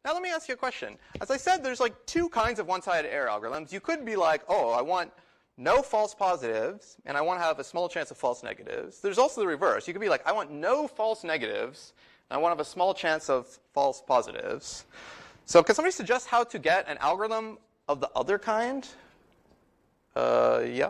Now let me ask you a question. As I said, there's like two kinds of one-sided error algorithms. You could be like, oh, I want no false positives, and I want to have a small chance of false negatives. There's also the reverse. You could be like, I want no false negatives, and I want to have a small chance of false positives. So can somebody suggest how to get an algorithm of the other kind? Yeah?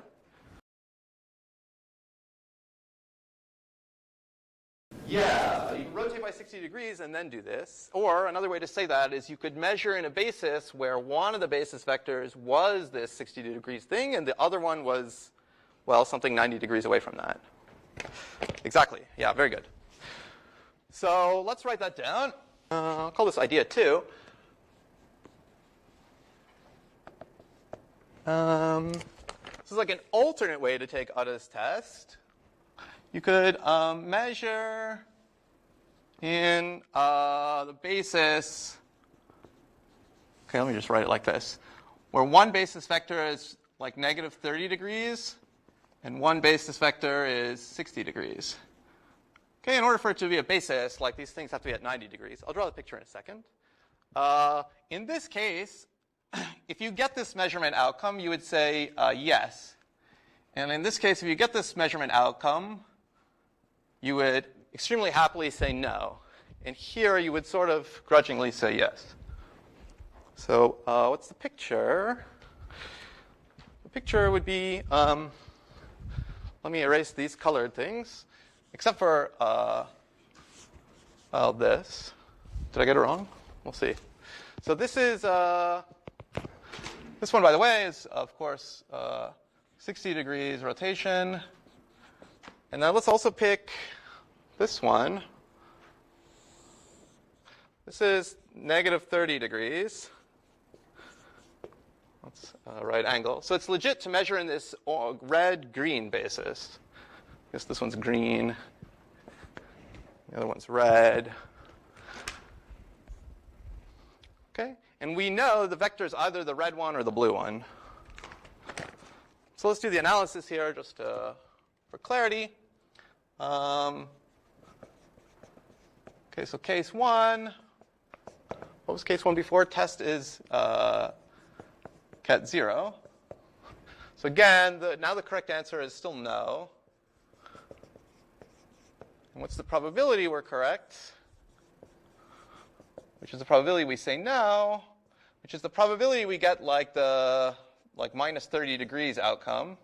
Yeah, you can rotate by 60 degrees and then do this. Or another way to say that is you could measure in a basis where one of the basis vectors was this 60 degrees thing, and the other one was, well, something 90 degrees away from that. Exactly. Yeah, very good. So let's write that down. I'll call this idea 2. This is like an alternate way to take Utta's test. You could measure in the basis. Okay, let me just write it like this. Where one basis vector is like negative 30 degrees, and one basis vector is 60 degrees. Okay, in order for it to be a basis, like these things have to be at 90 degrees. I'll draw the picture in a second. In this case, if you get this measurement outcome, you would say yes. And in this case, if you get this measurement outcome, you would extremely happily say no. And here, you would sort of grudgingly say yes. So what's the picture? The picture would be, let me erase these colored things, except for this. Did I get it wrong? We'll see. So this is, this one, by the way, is, of course, 60 degrees rotation. And now let's also pick this one. This is negative 30 degrees. That's a right angle. So it's legit to measure in this red-green basis. I guess this one's green. The other one's red. Okay? And we know the vector is either the red one or the blue one. So let's do the analysis here just for clarity. Okay, so case 1. What was case 1 before? Test is ket 0. So again, now the correct answer is still no. And what's the probability we're correct? Which is the probability we say no, which is the probability we get like the minus 30 degrees outcome.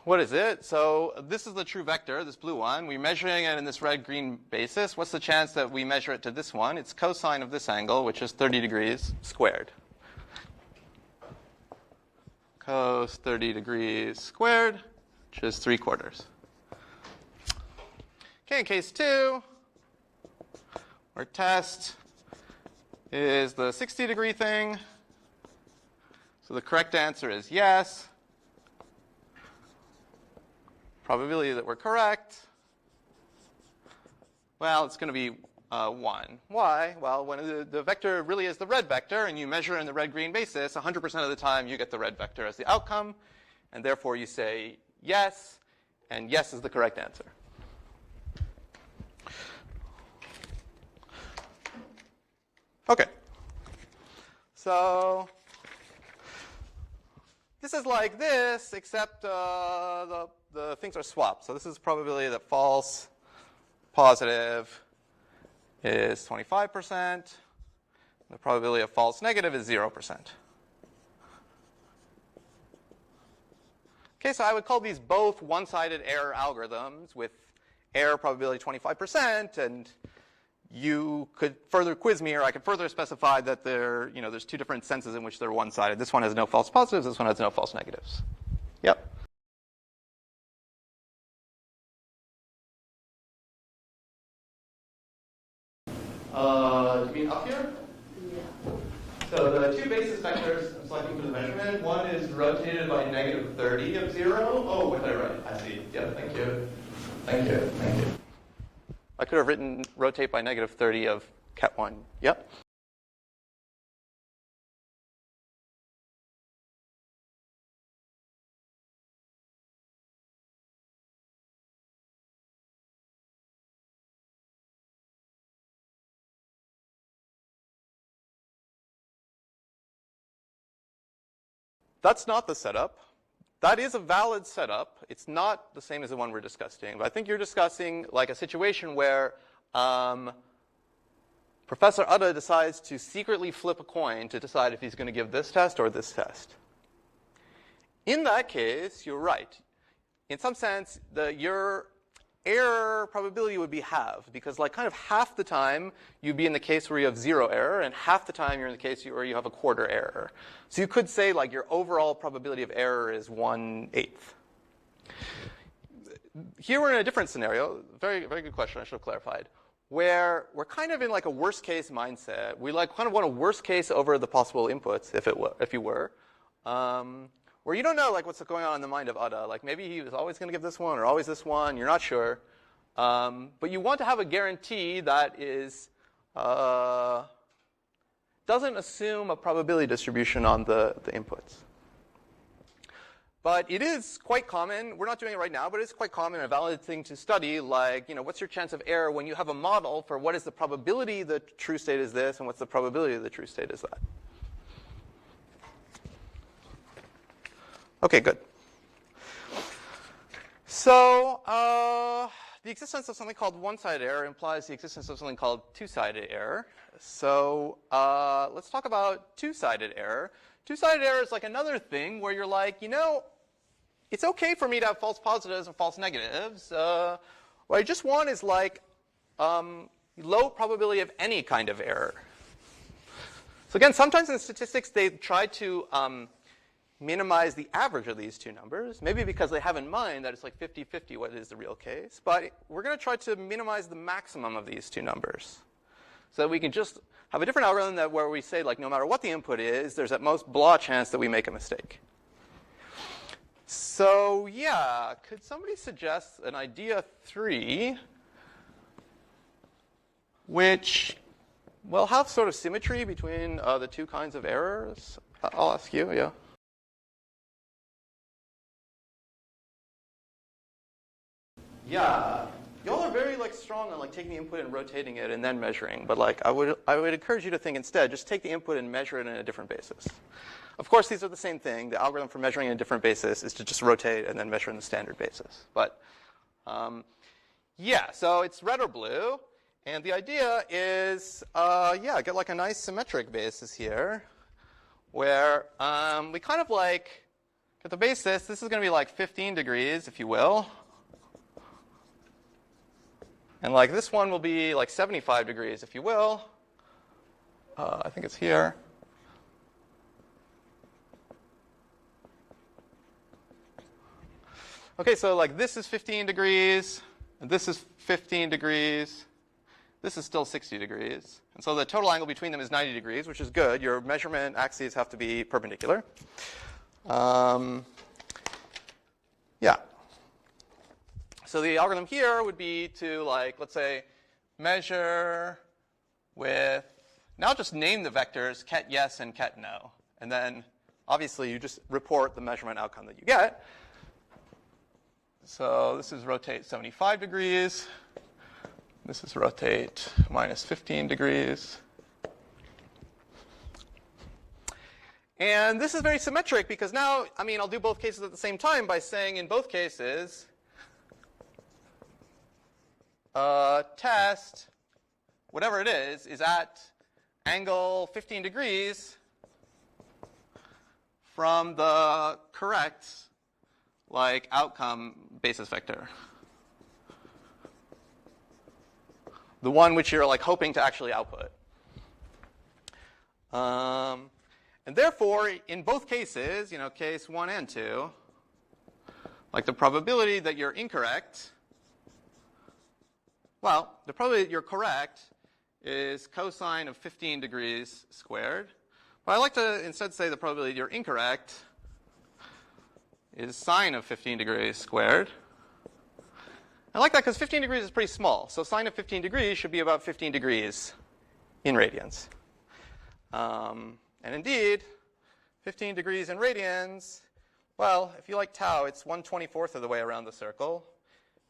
What is it? So this is the true vector, this blue one. We're measuring it in this red-green basis. What's the chance that we measure it to this one? It's cosine of this angle, which is 30 degrees squared. Cos 30 degrees squared, which is 3/4. Okay, in case 2, our test is the 60-degree thing. So the correct answer is yes. Probability that we're correct, well, it's going to be 1. Why? Well, when the vector really is the red vector, and you measure in the red-green basis, 100% of the time you get the red vector as the outcome, and therefore you say yes, and yes is the correct answer. Okay. So this is like this, except the things are swapped. So this is probability that false positive is 25%. The probability of false negative is 0%. Okay, so I would call these both one-sided error algorithms with error probability 25%, and you could further quiz me, or I could further specify that there's two different senses in which they're one-sided. This one has no false positives. This one has no false negatives. Yep. Do you mean up here? Yeah. So the two basis vectors I'm selecting for the measurement, one is rotated by negative 30 of 0. Oh, what did I write? I see. Yeah, thank you. Thank you. Thank you. I could have written rotate by negative 30 of ket 1. Yep. that's not the setup. That is a valid setup. It's not the same as the one we're discussing. But I think you're discussing like a situation where Professor Uda decides to secretly flip a coin to decide if he's going to give this test or this test. In that case, you're right. In some sense, your error probability would be halved, because like kind of half the time you'd be in the case where you have 0 error, and half the time you're in the case where you have a quarter error. So you could say like your overall probability of error is 1/8. Here we're in a different scenario. Very, very good question. I should have clarified. Where we're kind of in like a worst case mindset. We like kind of want a worst case over the possible inputs, if you were. Where you don't know like what's going on in the mind of Uda. Like maybe he was always going to give this one or always this one. You're not sure. But you want to have a guarantee that is doesn't assume a probability distribution on the inputs. But it is quite common. We're not doing it right now, but it's quite common, a valid thing to study. Like, what's your chance of error when you have a model for what is the probability the true state is this, and what's the probability the true state is that. Okay, good. So the existence of something called one-sided error implies the existence of something called two-sided error. So let's talk about two-sided error. Two-sided error is like another thing where you're like, it's okay for me to have false positives and false negatives. What I just want is like low probability of any kind of error. So again, sometimes in statistics they try to minimize the average of these two numbers, maybe because they have in mind that it's like 50-50 what is the real case. But we're going to try to minimize the maximum of these two numbers. So that we can just have a different algorithm where we say, like, no matter what the input is, there's at most blah chance that we make a mistake. So yeah, could somebody suggest an idea 3 which will have sort of symmetry between the two kinds of errors? I'll ask you, yeah. Yeah, y'all are very like strong on like taking the input and rotating it and then measuring. But like I would encourage you to think instead, just take the input and measure it in a different basis. Of course, these are the same thing. The algorithm for measuring in a different basis is to just rotate and then measure in the standard basis. But yeah, so it's red or blue, and the idea is get like a nice symmetric basis here, where we kind of like get the basis. This is going to be like 15 degrees, if you will. And like this one will be like 75 degrees, if you will. I think it's here. Okay, so like this is 15 degrees, and this is 15 degrees. This is still 60 degrees. And so the total angle between them is 90 degrees, which is good. Your measurement axes have to be perpendicular. Yeah. So the algorithm here would be to, like, let's say, measure with, now just name the vectors ket yes and ket no. And then, obviously, you just report the measurement outcome that you get. So this is rotate 75 degrees. This is rotate minus 15 degrees. And this is very symmetric because now, I'll do both cases at the same time by saying in both cases, test, whatever it is at angle 15 degrees from the correct, like, outcome basis vector. The one which you're, like, hoping to actually output. And therefore, in both cases, case 1 and 2, like the probability that you're incorrect, well, the probability that you're correct is cosine of 15 degrees squared. But I like to instead say the probability you're incorrect is sine of 15 degrees squared. I like that because 15 degrees is pretty small. So sine of 15 degrees should be about 15 degrees in radians. And indeed, 15 degrees in radians, well, if you like tau, it's 1/24th of the way around the circle.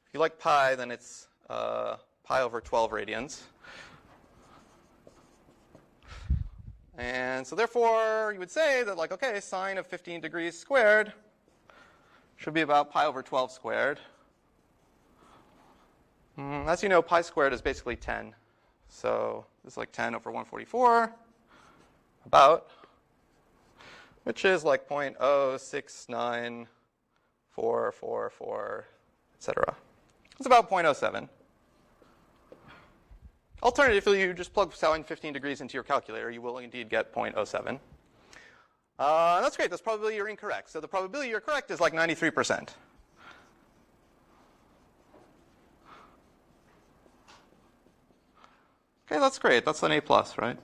If you like pi, then it's pi over 12 radians. And so therefore, you would say that, like, okay, sine of 15 degrees squared should be about pi over 12 squared. As you know, pi squared is basically 10. So this is like 10 over 144, about, which is like 0.069444, etc. It's about 0.07. Alternatively, you just plug sine 15 degrees into your calculator. You will indeed get 0.07. That's great. That's probability you're incorrect. So the probability you're correct is like 93%. Okay, that's great. That's an A+, right?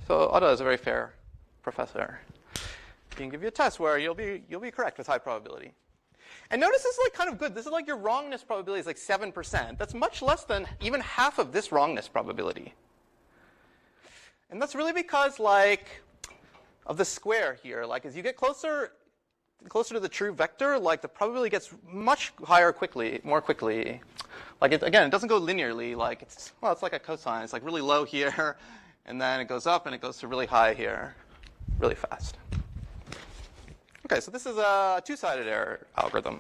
So Ada is a very fair professor. He can give you a test where you'll be correct with high probability. And notice this is like kind of good. This is like your wrongness probability is like 7%. That's much less than even half of this wrongness probability. And that's really because like of the square here. Like as you get closer to the true vector, like the probability gets much higher more quickly. Like again, it doesn't go linearly. Like it's like a cosine. It's like really low here, and then it goes up and it goes to really high here, really fast. Okay, so this is a two-sided error algorithm.